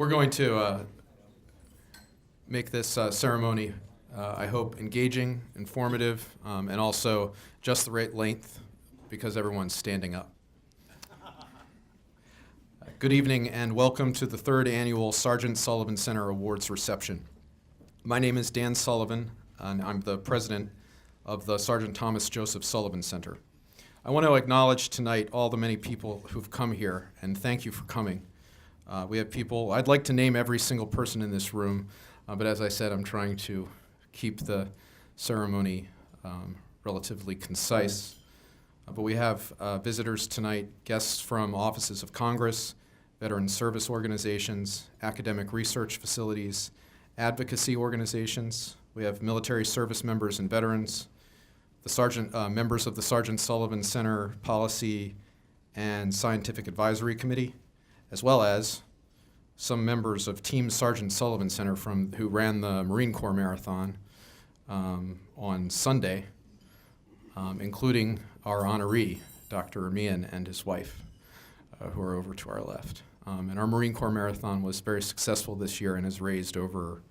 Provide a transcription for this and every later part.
We're going to make this ceremony, I hope, engaging, informative, and also just the right length because everyone's standing up. Good evening and welcome to the third annual Sergeant Sullivan Center Awards reception. My name is Dan Sullivan, and I'm the president of the Sergeant Thomas Joseph Sullivan Center. I want to acknowledge tonight all the many people who've come here, and thank you for coming. We have people, I'd like to name every single person in this room, but as I said, I'm trying to keep the ceremony relatively concise. But we have visitors tonight, guests from offices of Congress, veteran service organizations, academic research facilities, advocacy organizations. We have military service members and veterans, the members of the Sergeant Sullivan Center Policy and Scientific Advisory Committee, as well as some members of Team Sergeant Sullivan Center who ran the Marine Corps Marathon on Sunday, including our honoree, Dr. Meehan, and his wife, who are over to our left. And our Marine Corps Marathon was very successful this year and has raised over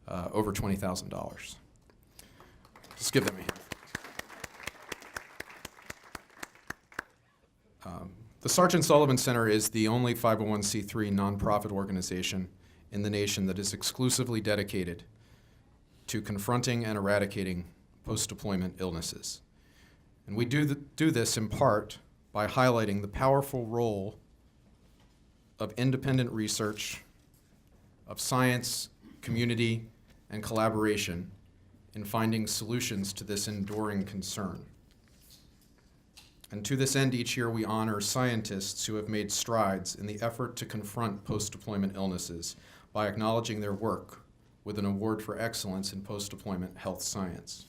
$20,000. Just give them a hand. The Sergeant Sullivan Center is the only 501c3 nonprofit organization in the nation that is exclusively dedicated to confronting and eradicating post-deployment illnesses. And we do this in part by highlighting the powerful role of independent research, of science, community, and collaboration in finding solutions to this enduring concern. And to this end, each year we honor scientists who have made strides in the effort to confront post-deployment illnesses by acknowledging their work with an award for excellence in post-deployment health science.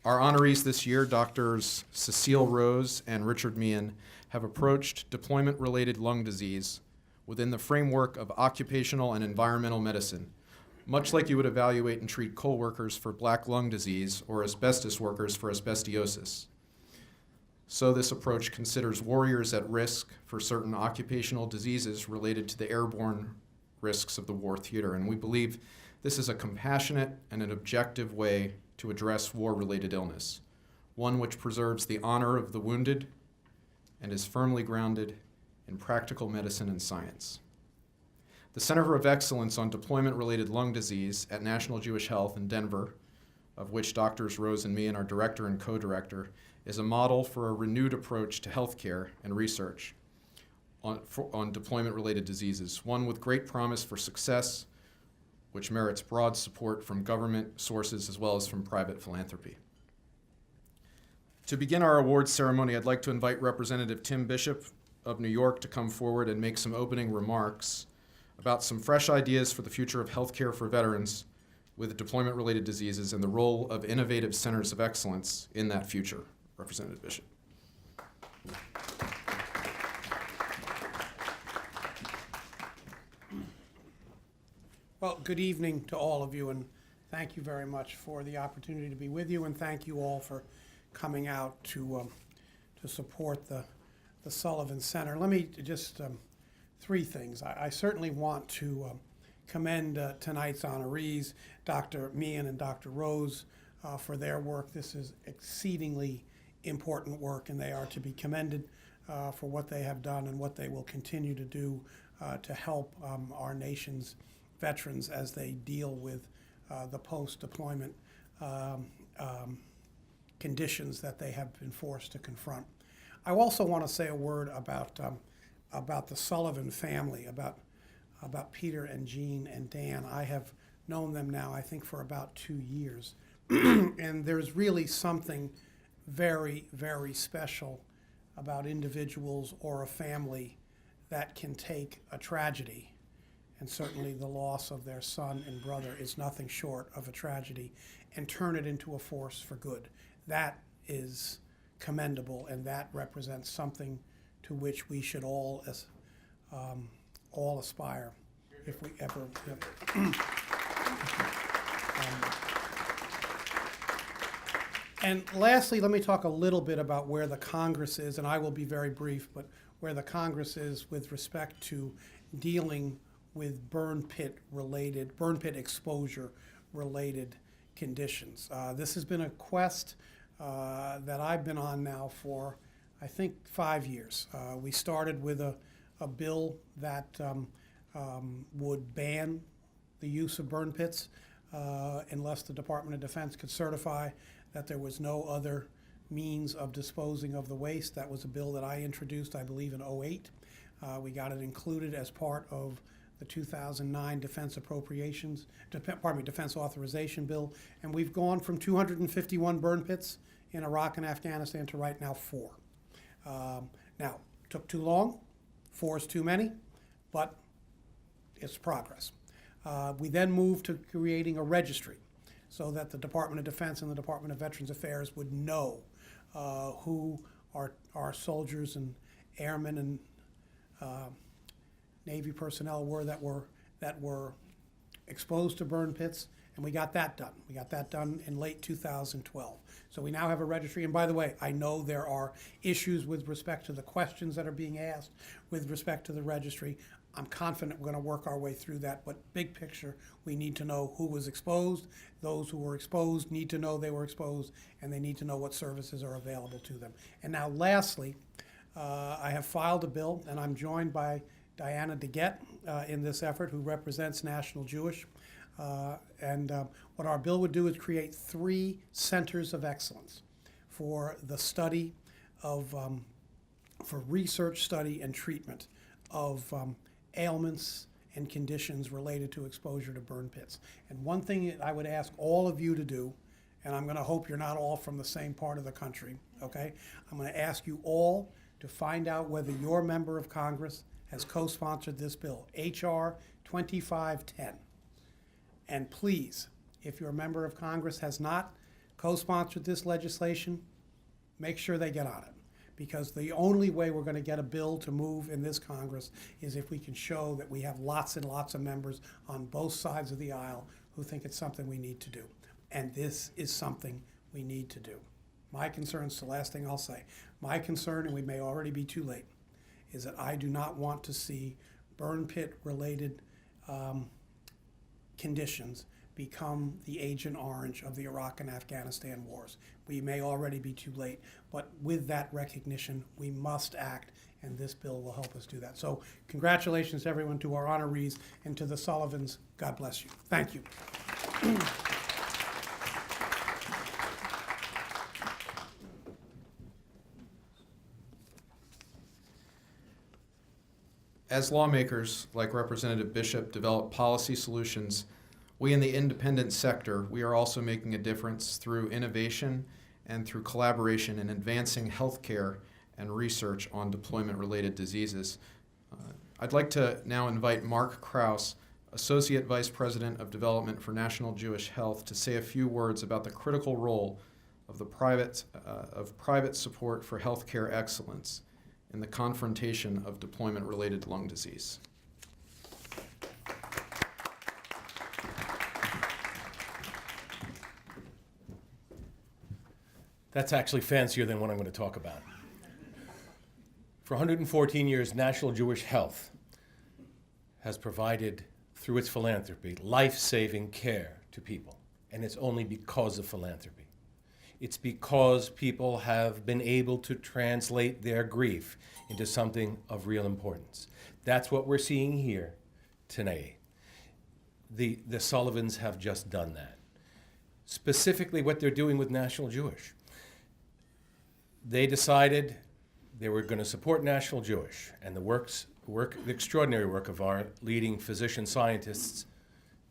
Our honorees this year, Drs. Cecile Rose and Richard Meehan, have approached deployment-related lung disease within the framework of occupational and environmental medicine, much like you would evaluate and treat coal workers for black lung disease or asbestos workers for asbestosis. So this approach considers warriors at risk for certain occupational diseases related to the airborne risks of the war theater, and we believe this is a compassionate and an objective way to address war-related illness, one which preserves the honor of the wounded and is firmly grounded in practical medicine and science. The Center of Excellence on Deployment-Related Lung Disease at National Jewish Health in Denver, of which Drs. Rose and Meehan are director and co-director, is a model for a renewed approach to healthcare and research on deployment-related diseases, one with great promise for success, which merits broad support from government sources as well as from private philanthropy. To begin our awards ceremony, I'd like to invite Representative Tim Bishop of New York to come forward and make some opening remarks about some fresh ideas for the future of healthcare for veterans with deployment-related diseases and the role of innovative centers of excellence in that future. Representative Bishop. Well, good evening to all of you, and thank you very much for the opportunity to be with you, and thank you all for coming out to support the Sullivan Center. Let me just, three things. I certainly want to commend tonight's honorees, Dr. Meehan and Dr. Rose, for their work. This is exceedingly important work, and they are to be commended for what they have done and what they will continue to do to help our nation's veterans as they deal with the post-deployment conditions that they have been forced to confront. I also want to say a word about the Sullivan family, about Peter and Jean and Dan. I have known them now, I think, for about 2 years. And there's really something very, very special about individuals or a family that can take a tragedy, and certainly the loss of their son and brother is nothing short of a tragedy, and turn it into a force for good. That is commendable, and that represents something to which we should all aspire if we ever. And lastly, let me talk a little bit about where the Congress is, and I will be very brief, but where the Congress is with respect to dealing with burn pit exposure related conditions. This has been a quest that I've been on now for, I think, 5 years. We started with a bill that would ban the use of burn pits unless the Department of Defense could certify that there was no other means of disposing of the waste. That was a bill that I introduced, I believe, in '08. We got it included as part of the 2009 Defense Defense Authorization Bill, and we've gone from 251 burn pits in Iraq and Afghanistan to right now 4. Now, took too long, 4 is too many, but it's progress. We then moved to creating a registry so that the Department of Defense and the Department of Veterans Affairs would know who our soldiers and airmen and Navy personnel were that were exposed to burn pits, and we got that done. We got that done in late 2012. So we now have a registry, and by the way, I know there are issues with respect to the questions that are being asked with respect to the registry. I'm confident we're going to work our way through that, but big picture, we need to know who was exposed. Those who were exposed need to know they were exposed, and they need to know what services are available to them. And now lastly, I have filed a bill, and I'm joined by Diana DeGette in this effort, who represents National Jewish. What our bill would do is create 3 centers of excellence for the study of, for research, study, and treatment of ailments and conditions related to exposure to burn pits. And one thing that I would ask all of you to do, and I'm going to hope you're not all from the same part of the country, okay? I'm going to ask you all to find out whether your member of Congress has co-sponsored this bill, H.R. 2510. And please, if your member of Congress has not co-sponsored this legislation, make sure they get on it. Because the only way we're going to get a bill to move in this Congress is if we can show that we have lots and lots of members on both sides of the aisle who think it's something we need to do. And this is something we need to do. My concern, it's the last thing I'll say, my concern, and we may already be too late, is that I do not want to see burn pit related conditions become the Agent Orange of the Iraq and Afghanistan wars. We may already be too late, but with that recognition, we must act, and this bill will help us do that. So congratulations to everyone, to our honorees, and to the Sullivans. God bless you. Thank you. As lawmakers, like Representative Bishop, develop policy solutions, we in the independent sector, we are also making a difference through innovation and through collaboration in advancing healthcare and research on deployment-related diseases. I'd like to now invite Marc Krause, Associate Vice President of Development for National Jewish Health, to say a few words about the critical role of the private support for healthcare excellence in the confrontation of deployment-related lung disease. That's actually fancier than what I'm going to talk about. For 114 years, National Jewish Health has provided, through its philanthropy, life-saving care to people. And it's only because of philanthropy. It's because people have been able to translate their grief into something of real importance. That's what we're seeing here today. The Sullivans have just done that. Specifically what they're doing with National Jewish. They decided they were going to support National Jewish and the extraordinary work of our leading physician scientists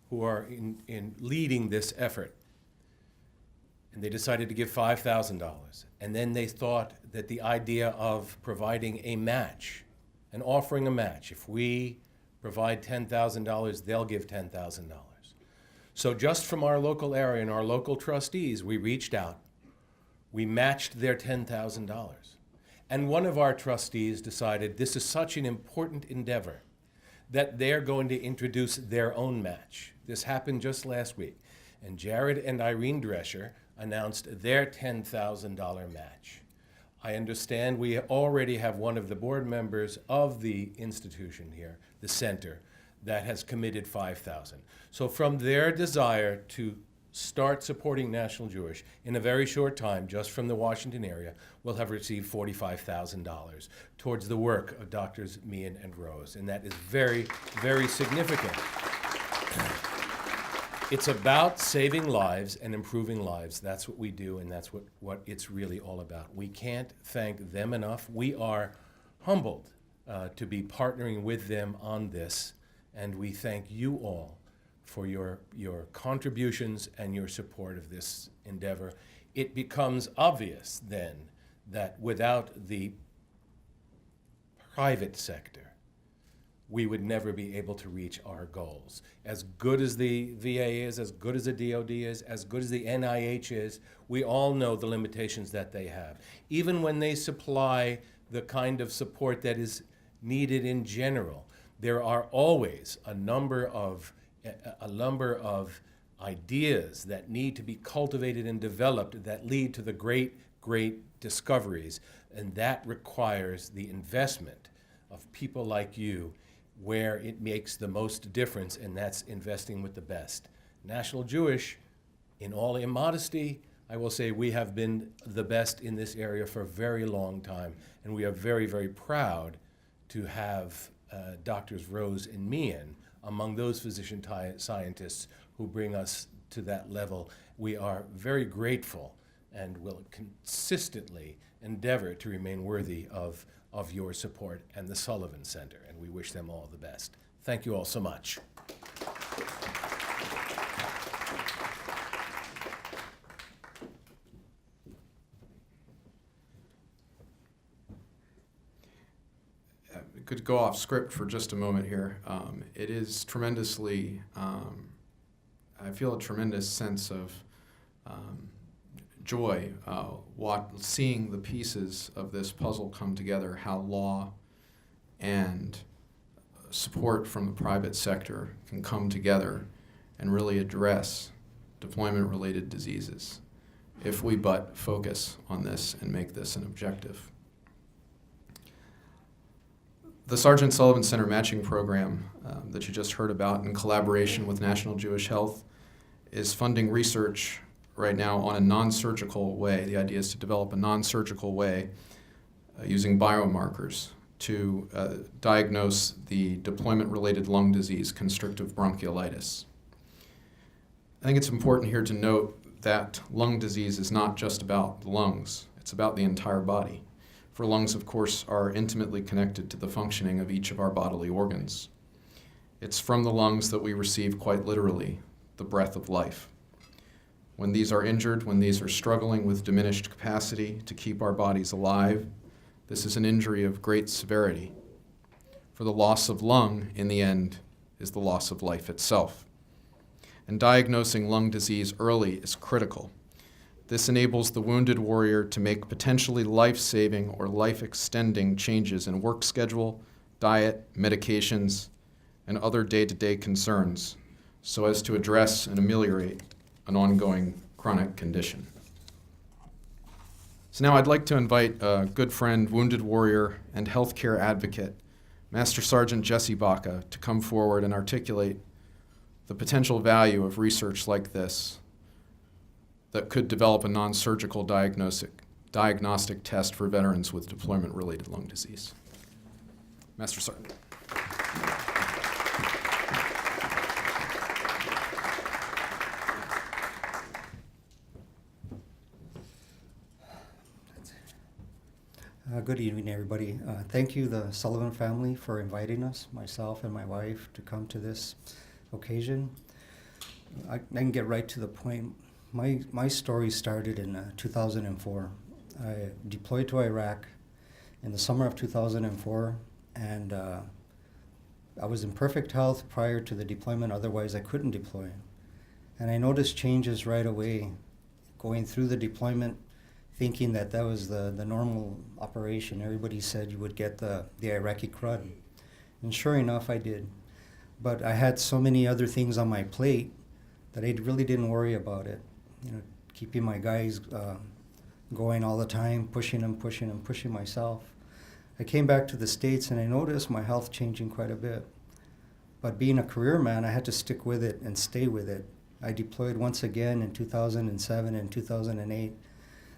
who are in leading this effort. And they decided to give $5,000. And then they thought that the idea of providing a match, and offering a match, if we provide $10,000, they'll give $10,000. So just from our local area and our local trustees, we reached out. We matched their $10,000. And one of our trustees decided this is such an important endeavor that they're going to introduce their own match. This happened just last week. And Jared and Irene Drescher announced their $10,000 match. I understand we already have one of the board members of the institution here, the center, that has committed $5,000. So from their desire to start supporting National Jewish in a very short time, just from the Washington area, will have received $45,000 towards the work of Drs. Meehan and Rose. And that is very, very significant. It's about saving lives and improving lives. That's what we do, and that's what it's really all about. We can't thank them enough. We are humbled to be partnering with them on this, and we thank you all for your contributions and your support of this endeavor. It becomes obvious then that without the private sector, we would never be able to reach our goals. As good as the VA is, as good as the DOD is, as good as the NIH is, we all know the limitations that they have. Even when they supply the kind of support that is needed in general, there are always a number of ideas that need to be cultivated and developed that lead to the great, great discoveries. And that requires the investment of people like you where it makes the most difference, and that's investing with the best. National Jewish, in all immodesty, I will say we have been the best in this area for a very long time, and we are very, very proud to have Drs. Rose and Meehan among those physician scientists who bring us to that level. We are very grateful and will consistently endeavor to remain worthy of your support and the Sullivan Center, and we wish them all the best. Thank you all so much. Could go off script for just a moment here. It is tremendously, I feel a tremendous sense of joy seeing the pieces of this puzzle come together, how law and support from the private sector can come together and really address deployment-related diseases if we but focus on this and make this an objective. The Sergeant Sullivan Center Matching Program that you just heard about in collaboration with National Jewish Health is funding research right now on a non-surgical way. The idea is to develop a non-surgical way using biomarkers to diagnose the deployment-related lung disease, constrictive bronchiolitis. I think it's important here to note that lung disease is not just about the lungs, it's about the entire body. For lungs, of course, are intimately connected to the functioning of each of our bodily organs. It's from the lungs that we receive, quite literally, the breath of life. When these are injured, when these are struggling with diminished capacity to keep our bodies alive, this is an injury of great severity. For the loss of lung, in the end, is the loss of life itself. And diagnosing lung disease early is critical. This enables the wounded warrior to make potentially life-saving or life-extending changes in work schedule, diet, medications, and other day-to-day concerns so as to address and ameliorate an ongoing chronic condition. So now I'd like to invite a good friend, wounded warrior, and healthcare advocate, Master Sergeant Jessey Baca, to come forward and articulate the potential value of research like this that could develop a non-surgical diagnostic test for veterans with deployment-related lung disease. Master Sergeant. Good evening, everybody. Thank you, the Sullivan family, for inviting us, myself and my wife, to come to this occasion. I can get right to the point. My story started in 2004. I deployed to Iraq in the summer of 2004, and I was in perfect health prior to the deployment, otherwise I couldn't deploy. And I noticed changes right away, going through the deployment, thinking that was the normal operation. Everybody said you would get the Iraqi crud. And sure enough, I did. But I had so many other things on my plate that I really didn't worry about it. You know, keeping my guys going all the time, pushing myself. I came back to the States and I noticed my health changing quite a bit. But being a career man, I had to stick with it and stay with it. I deployed once again in 2007 and 2008.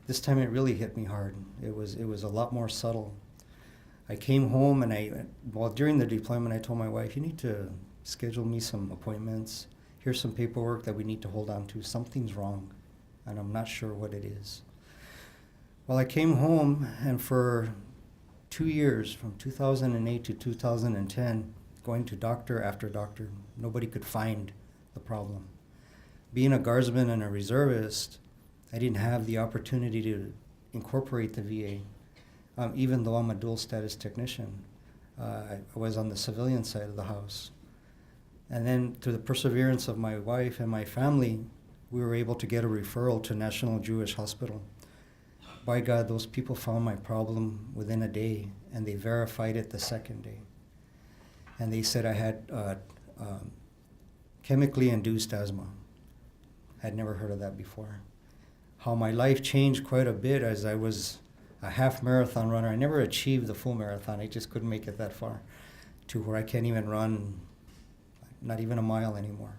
This time it really hit me hard. It was a lot more subtle. I came home and during the deployment, I told my wife, you need to schedule me some appointments. Here's some paperwork that we need to hold on to. Something's wrong, and I'm not sure what it is. Well, I came home, and for 2 years, from 2008 to 2010, going to doctor after doctor, nobody could find the problem. Being a guardsman and a reservist, I didn't have the opportunity to incorporate the VA. Even though I'm a dual status technician, I was on the civilian side of the house. And then through the perseverance of my wife and my family, we were able to get a referral to National Jewish Hospital. By God, those people found my problem within a day, and they verified it the second day. And they said I had chemically induced asthma. I'd never heard of that before. How my life changed quite a bit as I was a half marathon runner. I never achieved the full marathon. I just couldn't make it that far to where I can't even run, not even a mile anymore.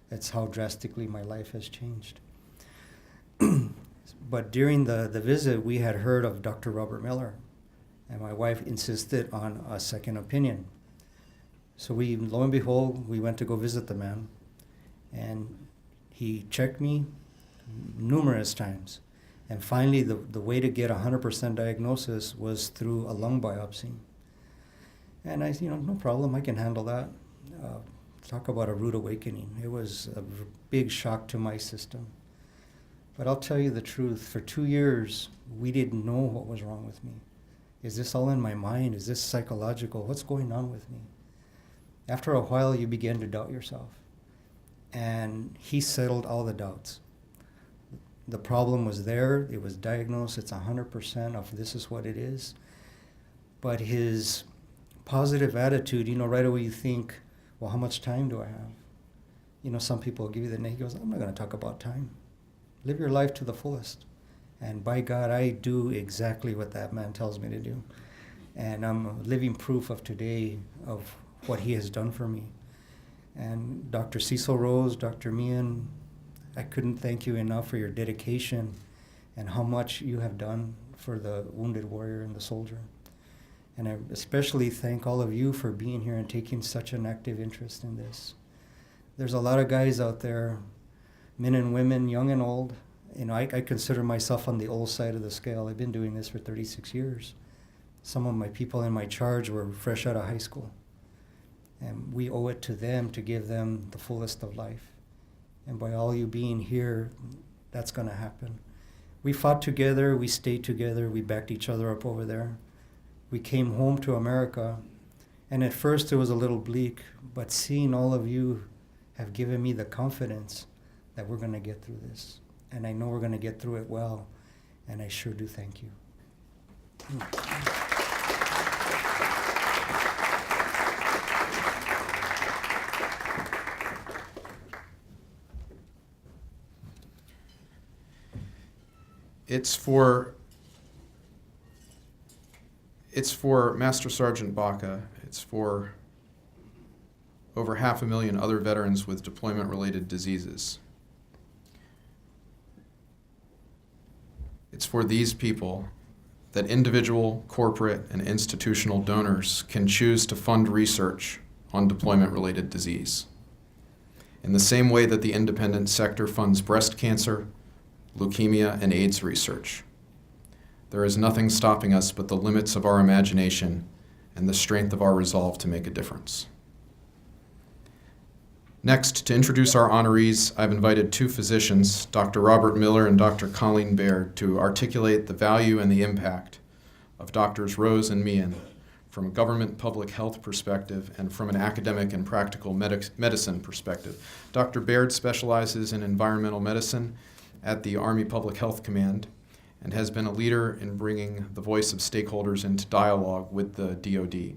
That's how drastically my life has changed. But during the visit, we had heard of Dr. Robert Miller, and my wife insisted on a second opinion. So lo and behold, we went to go visit the man, and he checked me numerous times. And finally, the way to get 100% diagnosis was through a lung biopsy. And I said, no problem, I can handle that. Talk about a rude awakening. It was a big shock to my system. But I'll tell you the truth, for 2 years, we didn't know what was wrong with me. Is this all in my mind? Is this psychological? What's going on with me? After a while, you begin to doubt yourself. And he settled all the doubts. The problem was there, it was diagnosed, it's 100% of this is what it is. But his positive attitude, right away you think, well, how much time do I have? Some people give you the name, he goes, I'm not going to talk about time. Live your life to the fullest. And by God, I do exactly what that man tells me to do. And I'm a living proof of today of what he has done for me. And Dr. Cecile Rose, Dr. Meehan, I couldn't thank you enough for your dedication and how much you have done for the wounded warrior and the soldier. And I especially thank all of you for being here and taking such an active interest in this. There's a lot of guys out there, men and women, young and old. I consider myself on the old side of the scale. I've been doing this for 36 years. Some of my people in my charge were fresh out of high school. And we owe it to them to give them the fullest of life. And by all you being here, that's going to happen. We fought together, we stayed together, we backed each other up over there. We came home to America, and at first it was a little bleak, but seeing all of you have given me the confidence that we're going to get through this. And I know we're going to get through it well, and I sure do thank you. It's for Master Sergeant Baca. It's for over 500,000 other veterans with deployment-related diseases. It's for these people that individual, corporate, and institutional donors can choose to fund research on deployment-related disease. In the same way that the independent sector funds breast cancer, leukemia, and AIDS research. There is nothing stopping us but the limits of our imagination and the strength of our resolve to make a difference. Next, to introduce our honorees, I've invited two physicians, Dr. Robert Miller and Dr. Colleen Baird, to articulate the value and the impact of Drs. Rose and Meehan from a government public health perspective and from an academic and practical medicine perspective. Dr. Baird specializes in environmental medicine at the Army Public Health Command and has been a leader in bringing the voice of stakeholders into dialogue with the DoD.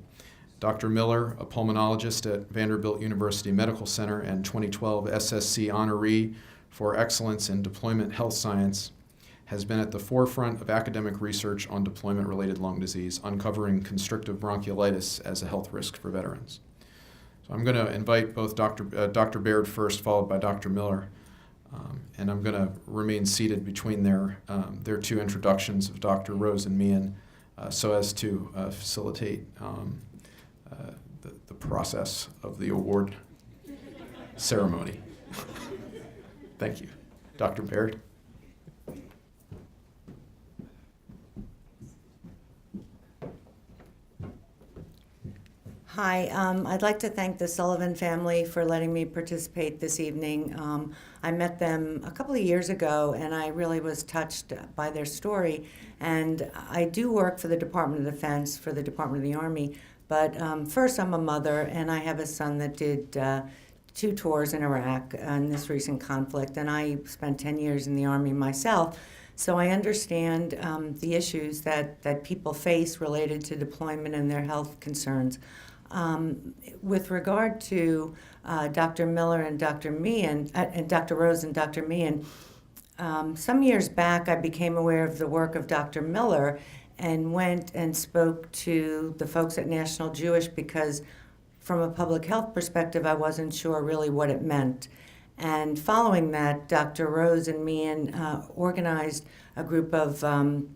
Dr. Miller, a pulmonologist at Vanderbilt University Medical Center and 2012 SSC honoree for excellence in deployment health science, has been at the forefront of academic research on deployment-related lung disease, uncovering constrictive bronchiolitis as a health risk for veterans. So I'm going to invite both Dr. Baird first, followed by Dr. Miller, and I'm going to remain seated between their two introductions of Dr. Rose and Meehan, so as to facilitate the process of the award ceremony. Thank you. Dr. Baird. Hi, I'd like to thank the Sullivan family for letting me participate this evening. I met them a couple of years ago, and I really was touched by their story. And I do work for the Department of Defense, for the Department of the Army. But first, I'm a mother, and I have a son that did 2 tours in Iraq in this recent conflict, and I spent 10 years in the Army myself. So I understand the issues that people face related to deployment and their health concerns. With regard to Dr. Miller and Dr. Meehan, and Dr. Rose and Dr. Meehan, some years back I became aware of the work of Dr. Miller and went and spoke to the folks at National Jewish because from a public health perspective I wasn't sure really what it meant. And following that, Dr. Rose and Meehan organized a group of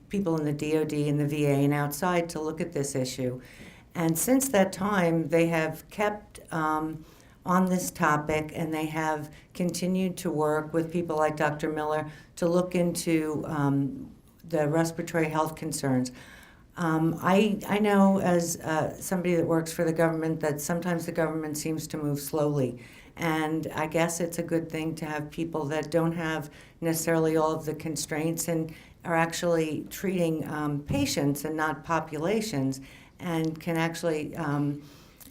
people in the DoD and the VA and outside to look at this issue. And since that time, they have kept on this topic, and they have continued to work with people like Dr. Miller to look into the respiratory health concerns. I know as somebody that works for the government that sometimes the government seems to move slowly. And I guess it's a good thing to have people that don't have necessarily all of the constraints and are actually treating patients and not populations, and can actually,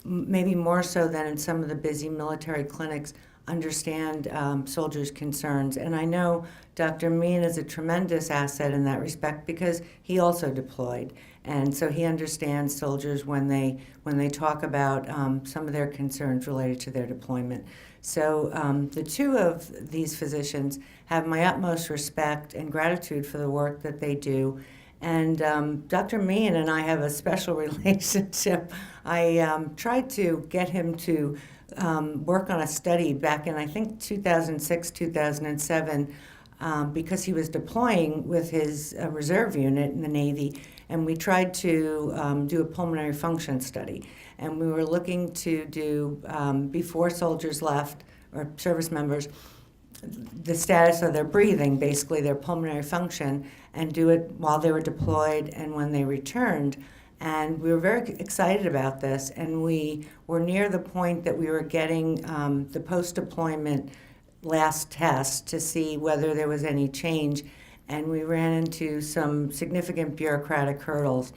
maybe more so than in some of the busy military clinics, understand soldiers' concerns. And I know Dr. Meehan is a tremendous asset in that respect because he also deployed. And so he understands soldiers when they talk about some of their concerns related to their deployment. So the two of these physicians have my utmost respect and gratitude for the work that they do. And Dr. Meehan and I have a special relationship. I tried to get him to work on a study back in, I think, 2006, 2007, because he was deploying with his reserve unit in the Navy. And we tried to do a pulmonary function study. And we were looking to do, before soldiers left, or service members, the status of their breathing, basically their pulmonary function, and do it while they were deployed and when they returned. And we were very excited about this, and we were near the point that we were getting the post-deployment last test to see whether there was any change, and we ran into some significant bureaucratic hurdles.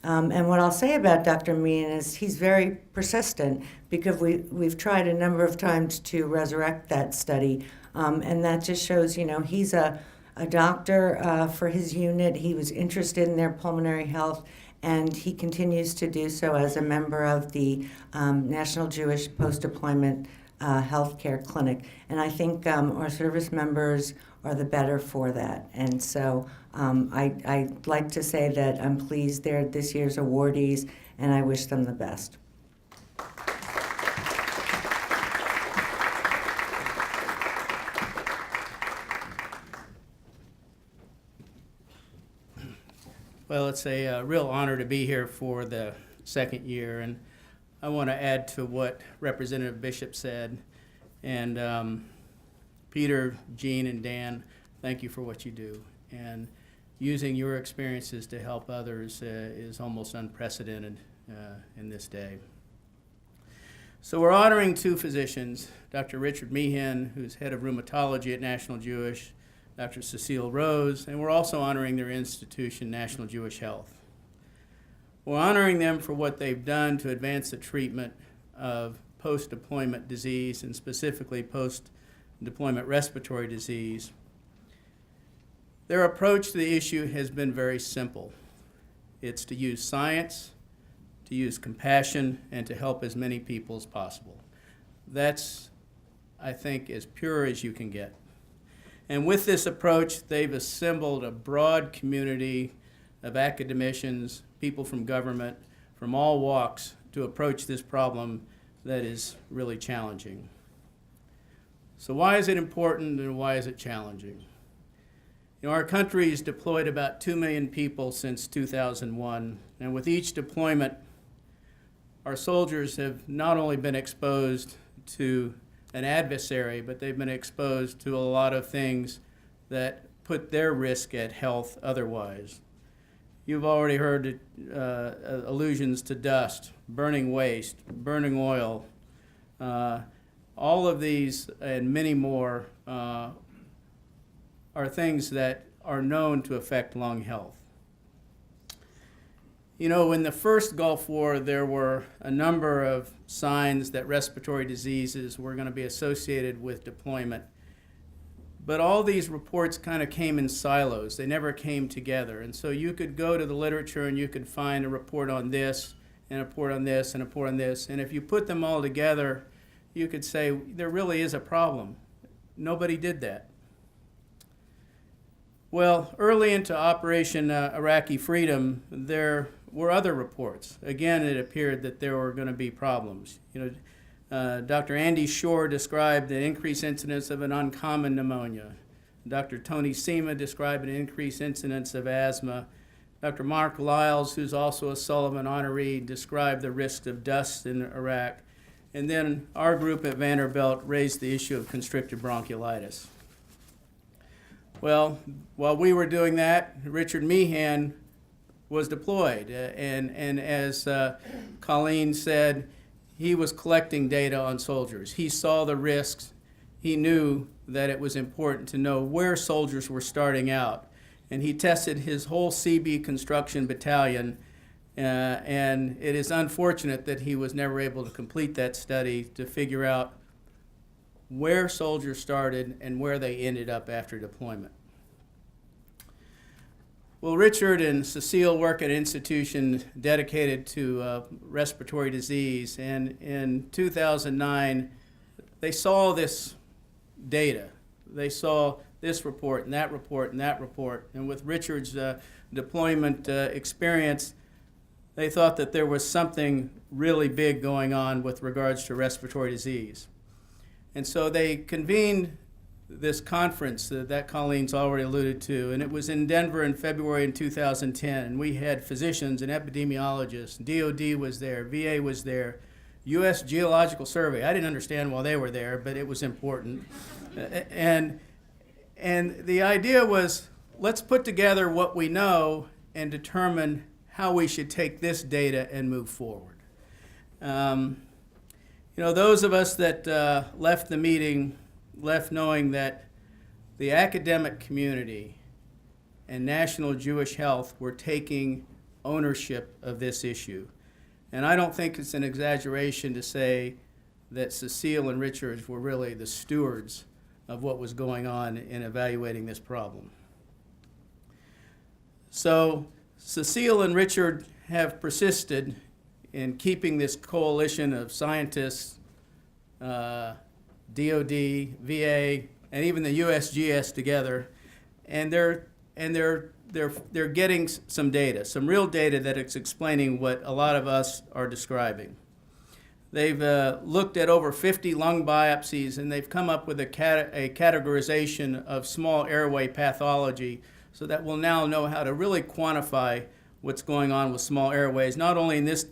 And what I'll say about Dr. Meehan is he's very persistent because we've tried a number of times to resurrect that study. And that just shows, he's a doctor for his unit. He was interested in their pulmonary health, and he continues to do so as a member of the National Jewish Post-Deployment Healthcare Clinic. And I think our service members are the better for that. And so I'd like to say that I'm pleased they're this year's awardees, and I wish them the best. Well, it's a real honor to be here for the second year, and I want to add to what Representative Bishop said. And Peter, Jean, and Dan, thank you for what you do. And using your experiences to help others is almost unprecedented in this day. So we're honoring 2 physicians, Dr. Richard Meehan, who's head of rheumatology at National Jewish, Dr. Cecile Rose, and we're also honoring their institution, National Jewish Health. We're honoring them for what they've done to advance the treatment of post-deployment disease, and specifically post-deployment respiratory disease. Their approach to the issue has been very simple. It's to use science, to use compassion, and to help as many people as possible. That's, I think, as pure as you can get. And with this approach, they've assembled a broad community of academicians, people from government, from all walks, to approach this problem that is really challenging. So why is it important and why is it challenging? You know, our country has deployed about 2 million people since 2001, and with each deployment, our soldiers have not only been exposed to an adversary, but they've been exposed to a lot of things that put their risk at health otherwise. You've already heard allusions to dust, burning waste, burning oil. All of these and many more are things that are known to affect lung health. You know, in the first Gulf War, there were a number of signs that respiratory diseases were going to be associated with deployment. But all these reports kind of came in silos. They never came together. And so you could go to the literature and you could find a report on this, and a report on this, and a report on this. And if you put them all together, you could say there really is a problem. Nobody did that. Well, early into Operation Iraqi Freedom, there were other reports. Again, it appeared that there were going to be problems. You know, Dr. Andy Shore described an increased incidence of an uncommon pneumonia. Dr. Tony Sema described an increased incidence of asthma. Dr. Marc Lyles, who's also a Sullivan honoree, described the risks of dust in Iraq. And then our group at Vanderbilt raised the issue of constrictive bronchiolitis. Well, while we were doing that, Richard Meehan was deployed. And as Colleen said, he was collecting data on soldiers. He saw the risks. He knew that it was important to know where soldiers were starting out. And he tested his whole CB construction battalion. And it is unfortunate that he was never able to complete that study to figure out where soldiers started and where they ended up after deployment. Well, Richard and Cecile work at an institution dedicated to respiratory disease, and in 2009, they saw this data. They saw this report and that report and that report, and with Richard's deployment experience, they thought that there was something really big going on with regards to respiratory disease. And so they convened this conference that Colleen's already alluded to, and it was in Denver in February in 2010, and we had physicians and epidemiologists. DOD was there, VA was there, U.S. Geological Survey. I didn't understand why they were there, but it was important. And the idea was, let's put together what we know and determine how we should take this data and move forward. You know, those of us that left the meeting left knowing that the academic community and National Jewish Health were taking ownership of this issue. And I don't think it's an exaggeration to say that Cecile and Richard were really the stewards of what was going on in evaluating this problem. So Cecile and Richard have persisted in keeping this coalition of scientists, DOD, VA, and even the USGS together, and they're getting some data, some real data that is explaining what a lot of us are describing. They've looked at over 50 lung biopsies, and they've come up with a categorization of small airway pathology, so that we'll now know how to really quantify what's going on with small airways, not only in this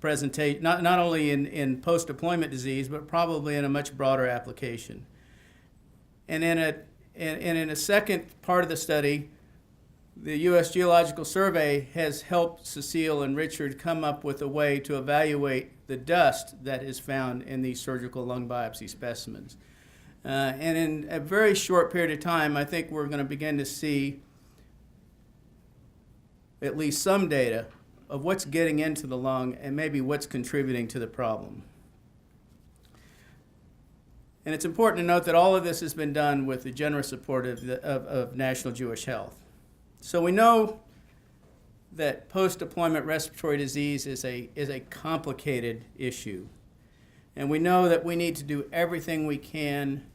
presentation, not only in post-deployment disease, but probably in a much broader application. And in a second part of the study, the U.S. Geological Survey has helped Cecile and Richard come up with a way to evaluate the dust that is found in these surgical lung biopsy specimens. And in a very short period of time, I think we're going to begin to see at least some data of what's getting into the lung and maybe what's contributing to the problem. And it's important to note that all of this has been done with the generous support of National Jewish Health. So we know that post-deployment respiratory disease is a complicated issue. And we know that we need to do everything we can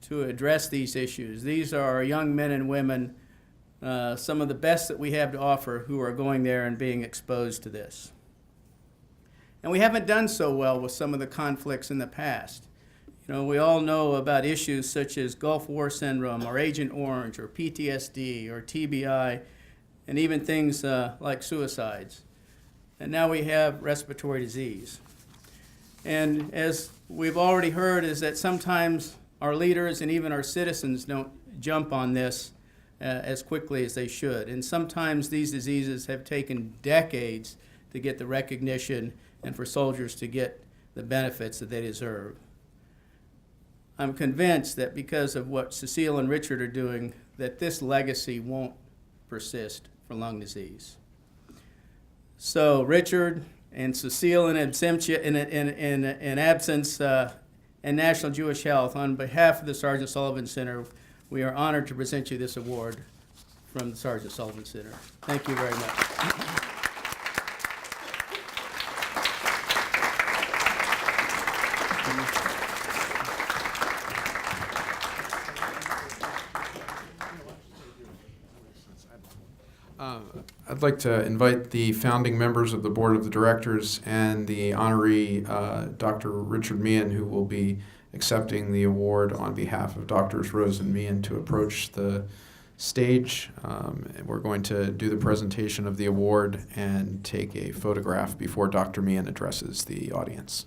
to address these issues. These are our young men and women, some of the best that we have to offer, who are going there and being exposed to this. And we haven't done so well with some of the conflicts in the past. You know, we all know about issues such as Gulf War syndrome or Agent Orange or PTSD or TBI and even things like suicides. And now we have respiratory disease. And as we've already heard, is that sometimes our leaders and even our citizens don't jump on this as quickly as they should. And sometimes these diseases have taken decades to get the recognition and for soldiers to get the benefits that they deserve. I'm convinced that because of what Cecile and Richard are doing, that this legacy won't persist for lung disease. So Richard and Cecile in absence and National Jewish Health, on behalf of the Sergeant Sullivan Center, we are honored to present you this award from the Sergeant Sullivan Center. Thank you very much. I'd like to invite the founding members of the Board of the Directors and the honoree, Dr. Richard Meehan, who will be accepting the award on behalf of Drs. Rose and Meehan, to approach the stage. We're going to do the presentation of the award and take a photograph before Dr. Meehan addresses the audience.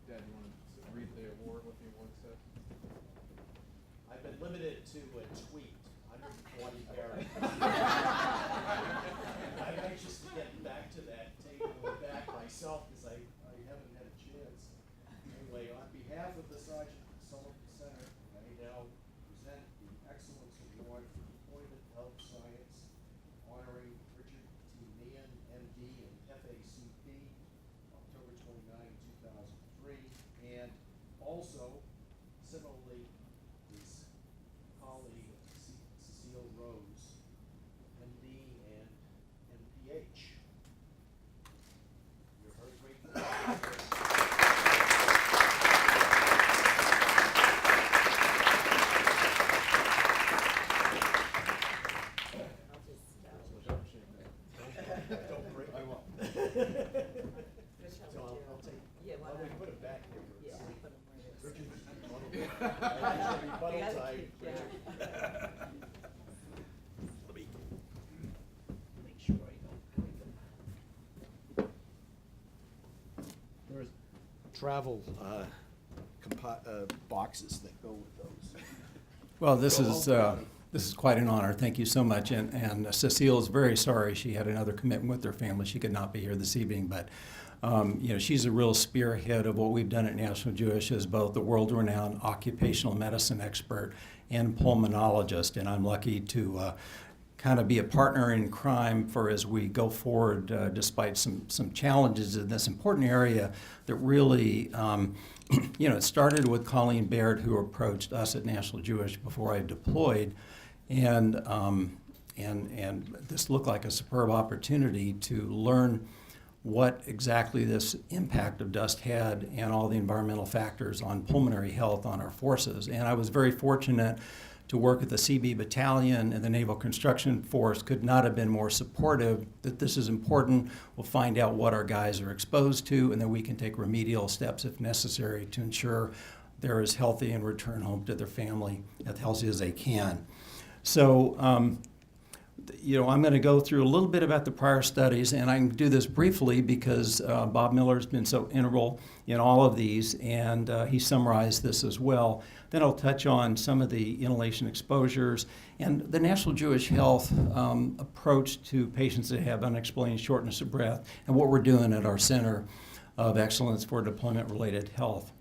Dad, you want to read the award, what the award says? I've been limited to a tweet, 140 characters. I'm anxious to get back to that table and back myself because I haven't had a chance. Anyway, on behalf of the Sergeant Sullivan Center, I now present the Excellence Award for Deployment Health Science, honoring Richard T. Meehan, MD, and FACP, October 29, 2003, and also, similarly, his colleague Cecile Rose, MD and MPH. You're very grateful. Don't break. I won't. So I'll take. Yeah, why don't we put it back here? Yeah, put them right there. Richard. Let me make sure I don't. There's travel boxes that go with those. Well, this is quite an honor. Thank you so much. And Cecile is very sorry. She had another commitment with her family. She could not be here this evening. But, she's a real spearhead of what we've done at National Jewish as both the world-renowned occupational medicine expert and pulmonologist. And I'm lucky to kind of be a partner in crime for as we go forward, despite some challenges in this important area that really, it started with Colleen Baird, who approached us at National Jewish before I deployed, and this looked like a superb opportunity to learn what exactly this impact of dust had and all the environmental factors on pulmonary health on our forces. And I was very fortunate to work at the CB Battalion, and the Naval Construction Force could not have been more supportive that this is important. We'll find out what our guys are exposed to, and then we can take remedial steps if necessary to ensure they're as healthy and return home to their family as healthy as they can. So I'm going to go through a little bit about the prior studies, and I can do this briefly because Bob Miller's been so integral in all of these, and he summarized this as well. Then I'll touch on some of the inhalation exposures and the National Jewish Health approach to patients that have unexplained shortness of breath and what we're doing at our Center of Excellence for Deployment-Related Health.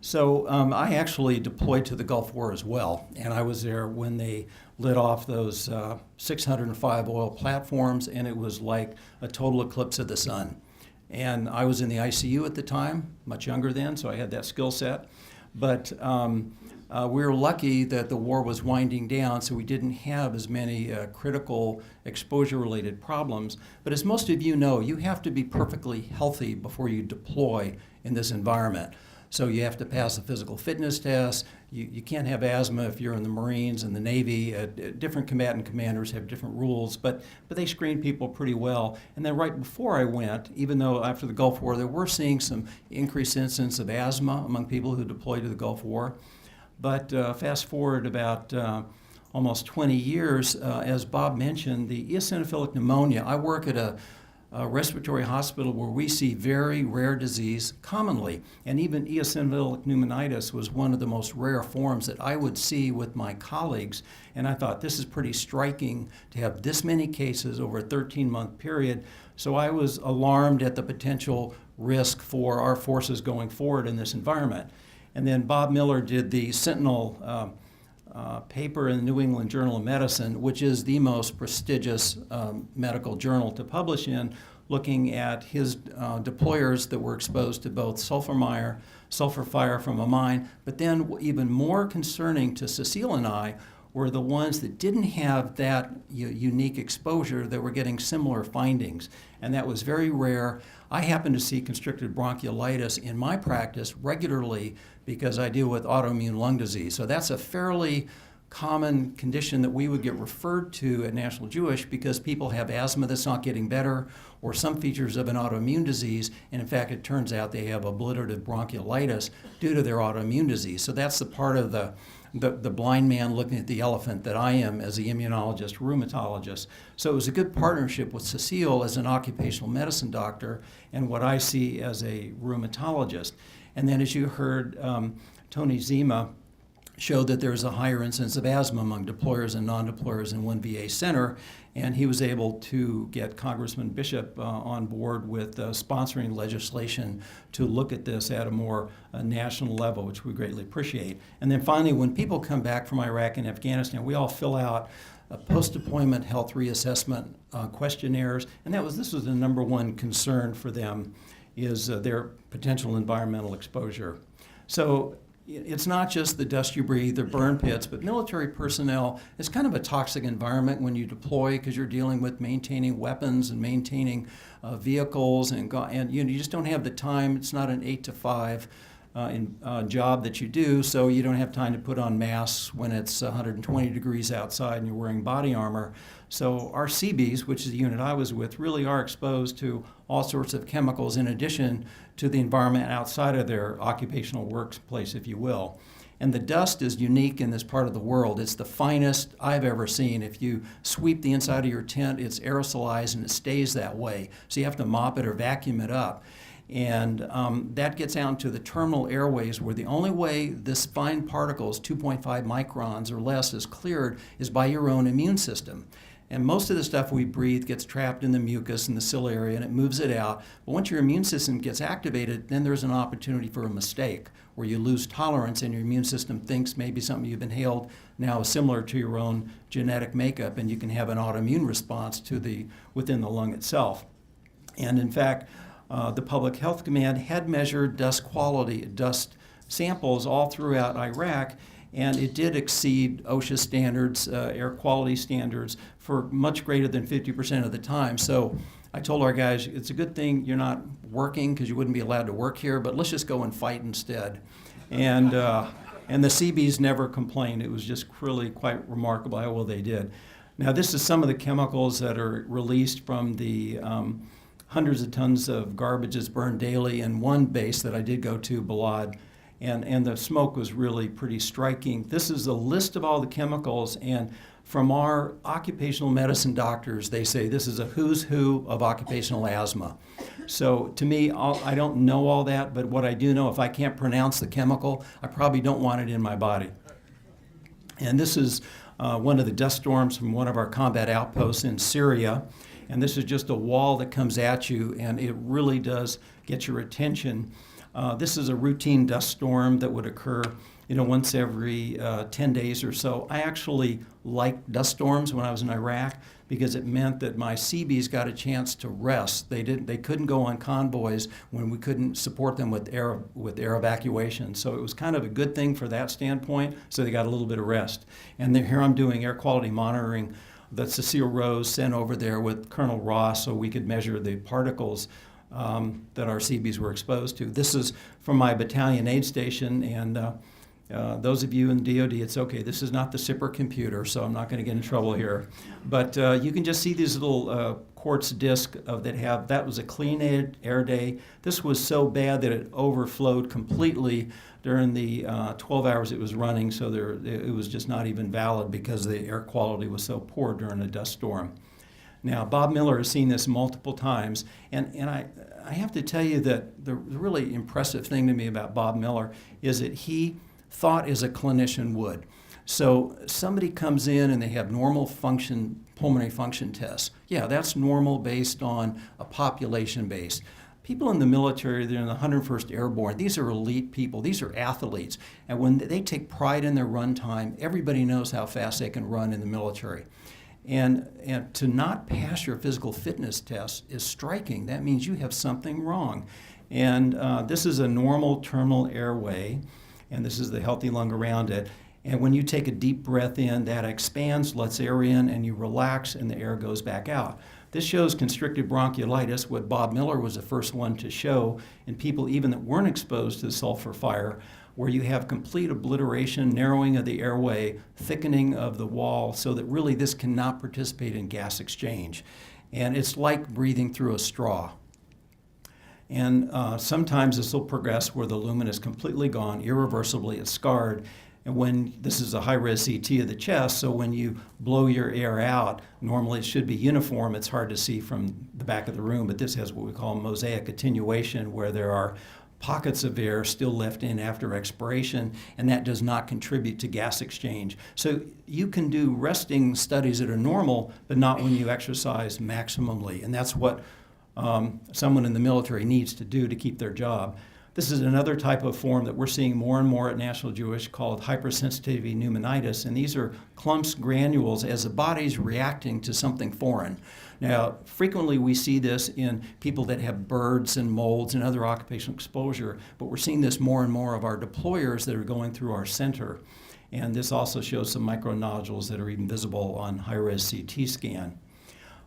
So I actually deployed to the Gulf War as well, and I was there when they lit off those 605 oil platforms, and it was like a total eclipse of the sun. And I was in the ICU at the time, much younger then, so I had that skill set. But we were lucky that the war was winding down, so we didn't have as many critical exposure-related problems. But as most of you know, you have to be perfectly healthy before you deploy in this environment. So you have to pass a physical fitness test. You can't have asthma if you're in the Marines and the Navy. Different combatant commanders have different rules, but they screen people pretty well. And then right before I went, even though after the Gulf War, they were seeing some increased incidence of asthma among people who deployed to the Gulf War. But fast forward about almost 20 years, as Bob mentioned, the eosinophilic pneumonia. I work at a respiratory hospital where we see very rare disease commonly, and even eosinophilic pneumonitis was one of the most rare forms that I would see with my colleagues, and I thought this is pretty striking to have this many cases over a 13-month period. So I was alarmed at the potential risk for our forces going forward in this environment. And then Bob Miller did the Sentinel paper in the New England Journal of Medicine, which is the most prestigious medical journal to publish in, looking at his deployers that were exposed to both sulfur fire from a mine, but then even more concerning to Cecile and I were the ones that didn't have that unique exposure that were getting similar findings, and that was very rare. I happen to see constricted bronchiolitis in my practice regularly because I deal with autoimmune lung disease. So that's a fairly common condition that we would get referred to at National Jewish because people have asthma that's not getting better or some features of an autoimmune disease, and in fact it turns out they have obliterative bronchiolitis due to their autoimmune disease. So that's the part of the blind man looking at the elephant that I am as the immunologist, rheumatologist. So it was a good partnership with Cecile as an occupational medicine doctor and what I see as a rheumatologist. And then as you heard, Tony Zima showed that there's a higher incidence of asthma among deployers and non-deployers in one VA center, and he was able to get Congressman Bishop on board with sponsoring legislation to look at this at a more national level, which we greatly appreciate. And then finally, when people come back from Iraq and Afghanistan, we all fill out post-deployment health reassessment questionnaires, and this was the number one concern for them, is their potential environmental exposure. So it's not just the dust you breathe or burn pits, but military personnel is kind of a toxic environment when you deploy because you're dealing with maintaining weapons and maintaining vehicles, and you just don't have the time. It's not an 8 to 5 job that you do, so you don't have time to put on masks when it's 120 degrees outside and you're wearing body armor. So our Seabees, which is the unit I was with, really are exposed to all sorts of chemicals in addition to the environment outside of their occupational workplace, if you will. And the dust is unique in this part of the world. It's the finest I've ever seen. If you sweep the inside of your tent, it's aerosolized and it stays that way. So you have to mop it or vacuum it up. And that gets out into the terminal airways where the only way this fine particles, 2.5 microns or less, is cleared is by your own immune system. And most of the stuff we breathe gets trapped in the mucus in the ciliary area and it moves it out. But once your immune system gets activated, then there's an opportunity for a mistake where you lose tolerance and your immune system thinks maybe something you've inhaled now is similar to your own genetic makeup, and you can have an autoimmune response within the lung itself. And in fact, the Public Health Command had measured dust samples all throughout Iraq, and it did exceed OSHA standards, air quality standards, for much greater than 50% of the time. So I told our guys, it's a good thing you're not working because you wouldn't be allowed to work here, but let's just go and fight instead. And the Seabees never complained. It was just really quite remarkable how well they did. Now this is some of the chemicals that are released from the hundreds of tons of garbage that's burned daily in one base that I did go to, Balad, and the smoke was really pretty striking. This is a list of all the chemicals, and from our occupational medicine doctors, they say this is a who's who of occupational asthma. So to me, I don't know all that, but what I do know, if I can't pronounce the chemical, I probably don't want it in my body. And this is one of the dust storms from one of our combat outposts in Syria. And this is just a wall that comes at you, and it really does get your attention. This is a routine dust storm that would occur, once every 10 days or so. I actually liked dust storms when I was in Iraq because it meant that my Seabees got a chance to rest. They couldn't go on convoys when we couldn't support them with air evacuation. So it was kind of a good thing for that standpoint. So they got a little bit of rest. And here I'm doing air quality monitoring that Cecile Rose sent over there with Colonel Ross so we could measure the particles that our Seabees were exposed to. This is from my battalion aid station, and those of you in DOD, it's okay. This is not the SIPR computer, so I'm not going to get in trouble here. But you can just see these little quartz discs that was a clean air day. This was so bad that it overflowed completely during the 12 hours it was running, so it was just not even valid because the air quality was so poor during a dust storm. Now, Bob Miller has seen this multiple times, and I have to tell you that the really impressive thing to me about Bob Miller is that he thought as a clinician would. So somebody comes in and they have normal pulmonary function tests. Yeah, that's normal based on a population base. People in the military, they're in the 101st Airborne. These are elite people. These are athletes. And when they take pride in their run time, everybody knows how fast they can run in the military. And to not pass your physical fitness test is striking. That means you have something wrong. And this is a normal terminal airway, and this is the healthy lung around it. And when you take a deep breath in, that expands, lets air in, and you relax, and the air goes back out. This shows constricted bronchiolitis, what Bob Miller was the first one to show in people even that weren't exposed to the sulfur fire, where you have complete obliteration, narrowing of the airway, thickening of the wall, so that really this cannot participate in gas exchange. And it's like breathing through a straw. And sometimes this will progress where the lumen is completely gone, irreversibly, it's scarred. And when this is a high-res CT of the chest, so when you blow your air out, normally it should be uniform. It's hard to see from the back of the room, but this has what we call mosaic attenuation, where there are pockets of air still left in after expiration, and that does not contribute to gas exchange. So you can do resting studies that are normal, but not when you exercise maximally, and that's what someone in the military needs to do to keep their job. This is another type of form that we're seeing more and more at National Jewish called hypersensitivity pneumonitis, and these are clumps, granules, as the body's reacting to something foreign. Now, frequently we see this in people that have birds and molds and other occupational exposure, but we're seeing this more and more of our deployers that are going through our center. And this also shows some micronodules that are even visible on high-res CT scan.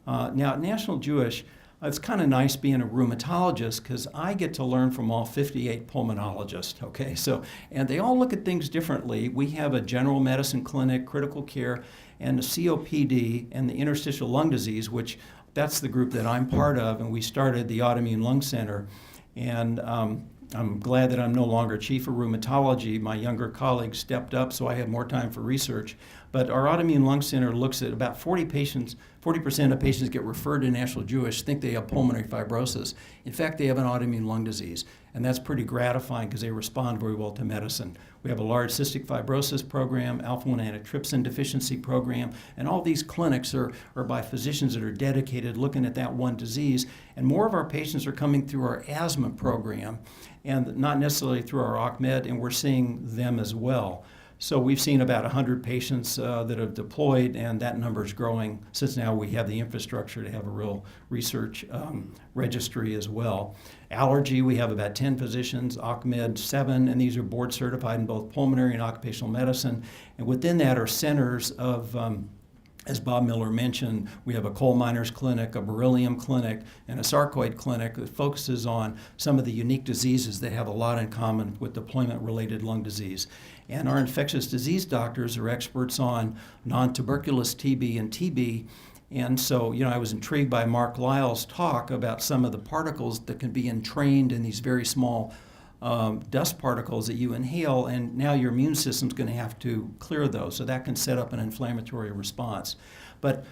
Now, at National Jewish, it's kind of nice being a rheumatologist because I get to learn from all 58 pulmonologists, okay? So, and they all look at things differently. We have a general medicine clinic, critical care, and the COPD and the interstitial lung disease, which that's the group that I'm part of, and we started the Autoimmune Lung Center. And I'm glad that I'm no longer chief of rheumatology. My younger colleagues stepped up, so I have more time for research. But our Autoimmune Lung Center looks at about 40% of patients get referred to National Jewish think they have pulmonary fibrosis. In fact, they have an autoimmune lung disease, and that's pretty gratifying because they respond very well to medicine. We have a large cystic fibrosis program, alpha-1 antitrypsin deficiency program, and all these clinics are by physicians that are dedicated looking at that one disease. And more of our patients are coming through our asthma program, and not necessarily through our OCMED, and we're seeing them as well. So we've seen about 100 patients that have deployed, and that number is growing since now we have the infrastructure to have a real research registry as well. Allergy, we have about 10 physicians, OCMED 7, and these are board certified in both pulmonary and occupational medicine. And within that are centers of as Bob Miller mentioned, we have a coal miners clinic, a beryllium clinic, and a sarcoid clinic that focuses on some of the unique diseases that have a lot in common with deployment-related lung disease. And our infectious disease doctors are experts on non-tuberculous TB and TB. And so, I was intrigued by Marc Lyle's talk about some of the particles that can be entrained in these very small dust particles that you inhale, and now your immune system's going to have to clear those. So that can set up an inflammatory response. But,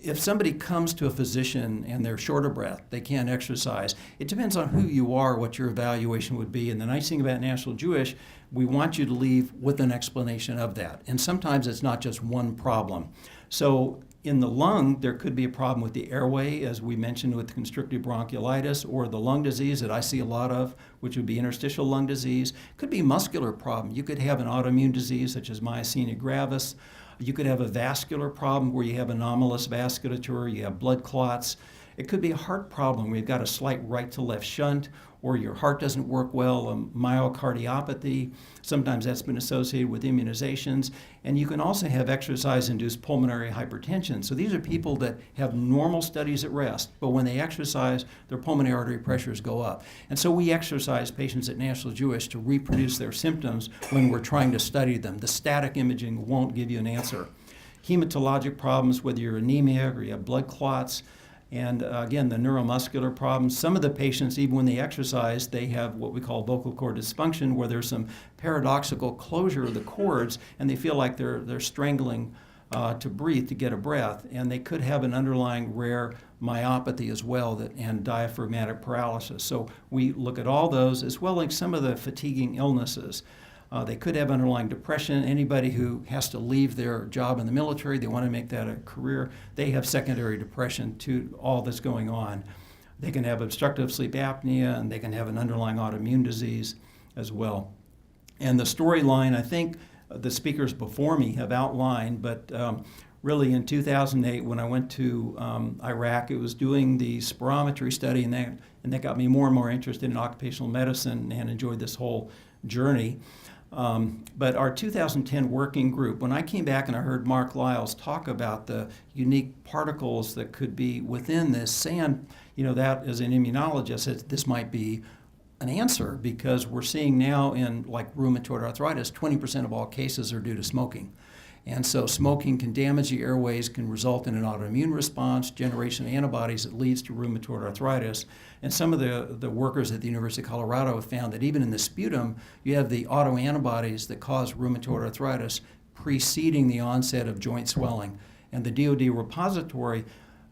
if somebody comes to a physician and they're short of breath, they can't exercise, it depends on who you are, what your evaluation would be. And the nice thing about National Jewish, we want you to leave with an explanation of that. And sometimes it's not just one problem. So in the lung, there could be a problem with the airway, as we mentioned with constrictive bronchiolitis, or the lung disease that I see a lot of, which would be interstitial lung disease. It could be a muscular problem. You could have an autoimmune disease such as myasthenia gravis. You could have a vascular problem where you have anomalous vasculature, you have blood clots. It could be a heart problem where you've got a slight right to left shunt, or your heart doesn't work well, a myocardiopathy. Sometimes that's been associated with immunizations. And you can also have exercise-induced pulmonary hypertension. So these are people that have normal studies at rest, but when they exercise, their pulmonary artery pressures go up. And so we exercise patients at National Jewish to reproduce their symptoms when we're trying to study them. The static imaging won't give you an answer. Hematologic problems, whether you're anemic or you have blood clots, and again, the neuromuscular problems. Some of the patients, even when they exercise, they have what we call vocal cord dysfunction, where there's some paradoxical closure of the cords, and they feel like they're strangling to breathe, to get a breath. And they could have an underlying rare myopathy as well, and diaphragmatic paralysis. So we look at all those, as well as some of the fatiguing illnesses. They could have underlying depression. Anybody who has to leave their job in the military, they want to make that a career, they have secondary depression to all that's going on. They can have obstructive sleep apnea, and they can have an underlying autoimmune disease as well. And the storyline, I think the speakers before me have outlined, but really in 2008 when I went to Iraq, it was doing the spirometry study, and that got me more and more interested in occupational medicine and enjoyed this whole journey. But our 2010 working group, when I came back and I heard Marc Lyles talk about the unique particles that could be within this sand, that as an immunologist, this might be an answer, because we're seeing now in like rheumatoid arthritis, 20% of all cases are due to smoking. And so smoking can damage the airways, can result in an autoimmune response, generation of antibodies that leads to rheumatoid arthritis. And some of the workers at the University of Colorado have found that even in the sputum, you have the autoantibodies that cause rheumatoid arthritis preceding the onset of joint swelling. And the DoD repository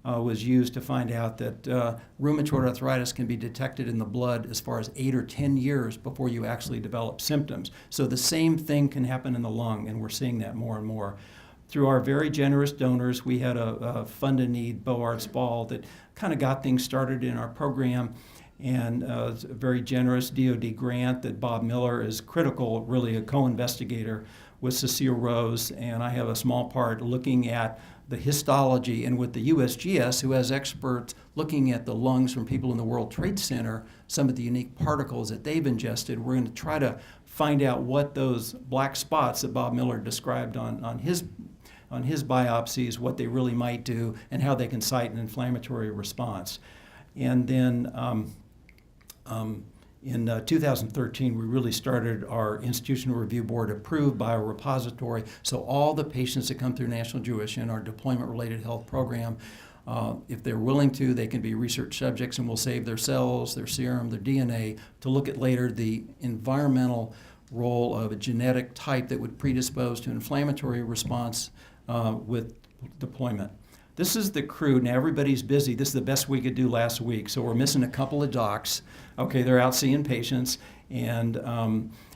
was used to find out that rheumatoid arthritis can be detected in the blood as far as 8 or 10 years before you actually develop symptoms. So the same thing can happen in the lung, and we're seeing that more and more. Through our very generous donors, we had a fund-a-need Beaux Arts Ball that kind of got things started in our program, and a very generous DoD grant that Bob Miller is critical, really a co-investigator with Cecile Rose, and I have a small part looking at the histology, and with the USGS, who has experts looking at the lungs from people in the World Trade Center, some of the unique particles that they've ingested, we're going to try to find out what those black spots that Bob Miller described on his biopsies, what they really might do, and how they can cite an inflammatory response. And then in 2013, we really started our Institutional Review Board approved biorepository. So all the patients that come through National Jewish in our deployment-related health program, if they're willing to, they can be research subjects, and we'll save their cells, their serum, their DNA to look at later the environmental role of a genetic type that would predispose to inflammatory response with deployment. This is the crew. Now everybody's busy. This is the best we could do last week. So we're missing a couple of docs. Okay, they're out seeing patients, and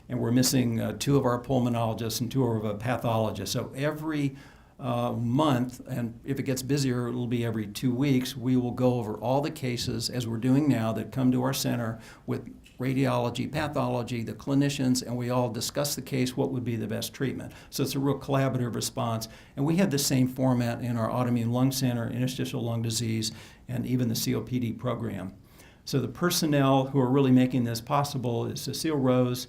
we're missing 2 of our pulmonologists and 2 of our pathologists. So every month, and if it gets busier, it'll be every 2 weeks, we will go over all the cases, as we're doing now, that come to our center with radiology, pathology, the clinicians, and we all discuss the case, what would be the best treatment. So it's a real collaborative response. And we have the same format in our autoimmune lung center, interstitial lung disease, and even the COPD program. So the personnel who are really making this possible is Cecile Rose,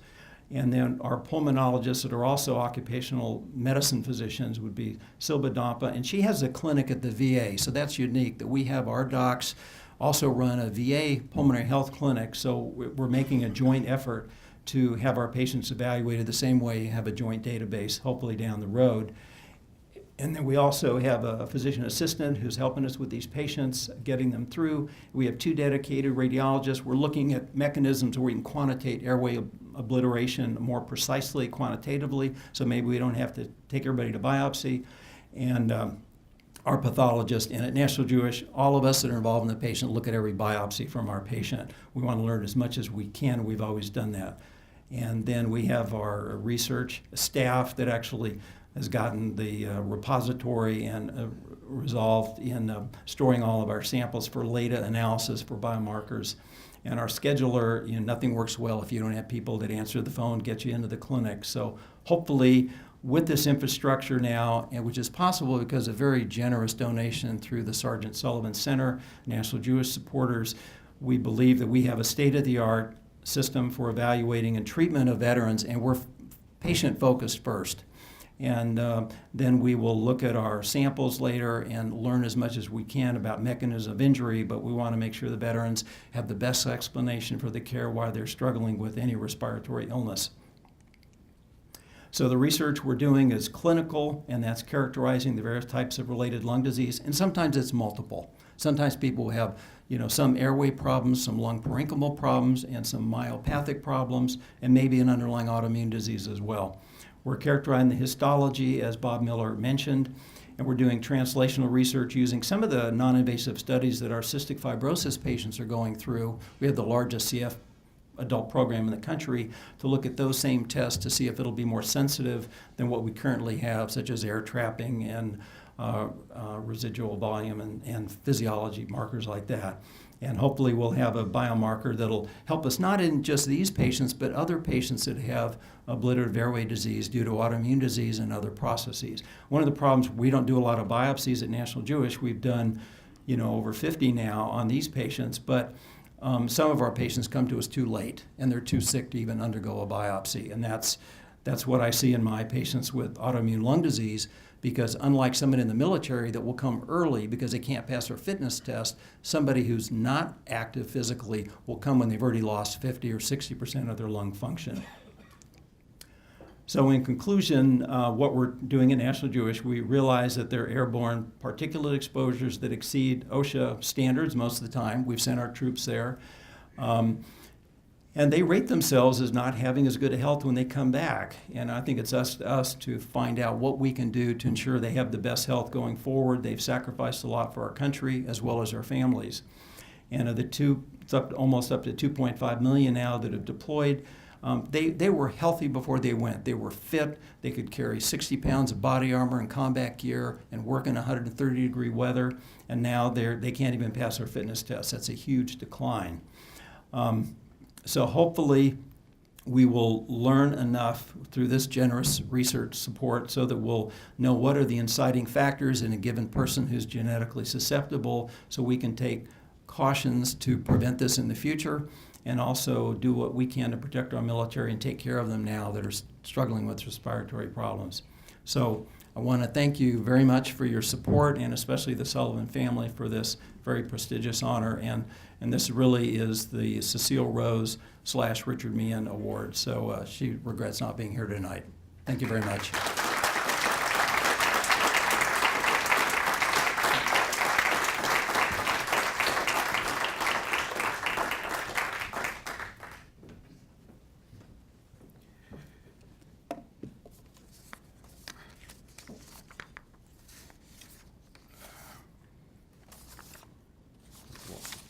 and then our pulmonologists that are also occupational medicine physicians would be Silba Dampa, and she has a clinic at the VA, so that's unique that we have our docs also run a VA pulmonary health clinic, so we're making a joint effort to have our patients evaluated the same way you have a joint database, hopefully down the road. And then we also have a physician assistant who's helping us with these patients, getting them through. We have 2 dedicated radiologists. We're looking at mechanisms where we can quantitate airway obliteration more precisely, quantitatively, so maybe we don't have to take everybody to biopsy. And our pathologist, and at National Jewish, all of us that are involved in the patient look at every biopsy from our patient. We want to learn as much as we can. We've always done that. And then we have our research staff that actually has gotten the repository and resolved in storing all of our samples for later analysis for biomarkers. And our scheduler, nothing works well if you don't have people that answer the phone, get you into the clinic. So hopefully with this infrastructure now, and which is possible because of very generous donation through the Sergeant Sullivan Center, National Jewish supporters, we believe that we have a state-of-the-art system for evaluating and treatment of veterans, and we're patient-focused first. And then we will look at our samples later and learn as much as we can about mechanism of injury, but we want to make sure the veterans have the best explanation for the care while they're struggling with any respiratory illness. So the research we're doing is clinical, and that's characterizing the various types of related lung disease, and sometimes it's multiple. Sometimes people have some airway problems, some lung parenchymal problems, and some myopathic problems, and maybe an underlying autoimmune disease as well. We're characterizing the histology, as Bob Miller mentioned, and we're doing translational research using some of the non-invasive studies that our cystic fibrosis patients are going through. We have the largest CF adult program in the country to look at those same tests to see if it'll be more sensitive than what we currently have, such as air trapping and residual volume and physiology markers like that. And hopefully we'll have a biomarker that'll help us not in just these patients, but other patients that have obliterative airway disease due to autoimmune disease and other processes. One of the problems, we don't do a lot of biopsies at National Jewish. We've done, over 50 now on these patients, but some of our patients come to us too late, and they're too sick to even undergo a biopsy. And that's what I see in my patients with autoimmune lung disease, because unlike someone in the military that will come early because they can't pass their fitness test, somebody who's not active physically will come when they've already lost 50 or 60% of their lung function. So in conclusion, what we're doing at National Jewish, we realize that there are airborne particulate exposures that exceed OSHA standards most of the time. We've sent our troops there. And they rate themselves as not having as good a health when they come back. And I think it's up to us to find out what we can do to ensure they have the best health going forward. They've sacrificed a lot for our country as well as our families. And of the it's almost up to 2.5 million now that have deployed. They were healthy before they went. They were fit. They could carry 60 pounds of body armor and combat gear and work in 130-degree weather. And now they can't even pass their fitness test. That's a huge decline. So hopefully we will learn enough through this generous research support so that we'll know what are the inciting factors in a given person who's genetically susceptible, so we can take cautions to prevent this in the future, and also do what we can to protect our military and take care of them now that are struggling with respiratory problems. So I want to thank you very much for your support, and especially the Sullivan family for this very prestigious honor. And this really is the Cecile Rose / Richard Meehan Award. So she regrets not being here tonight. Thank you very much.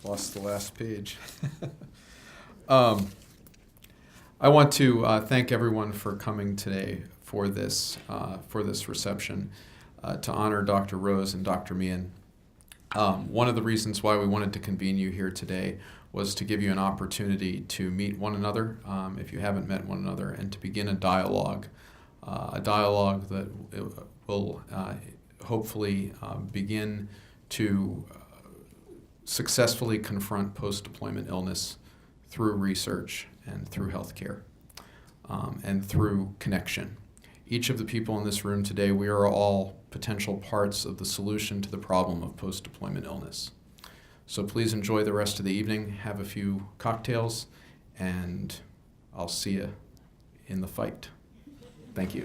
Lost the last page. I want to thank everyone for coming today for this reception to honor Dr. Rose and Dr. Meehan. One of the reasons why we wanted to convene you here today was to give you an opportunity to meet one another, if you haven't met one another, and to begin a dialogue that will hopefully begin to successfully confront post-deployment illness through research and through healthcare and through connection. Each of the people in this room today, we are all potential parts of the solution to the problem of post-deployment illness. So please enjoy the rest of the evening, have a few cocktails, and I'll see you in the fight. Thank you.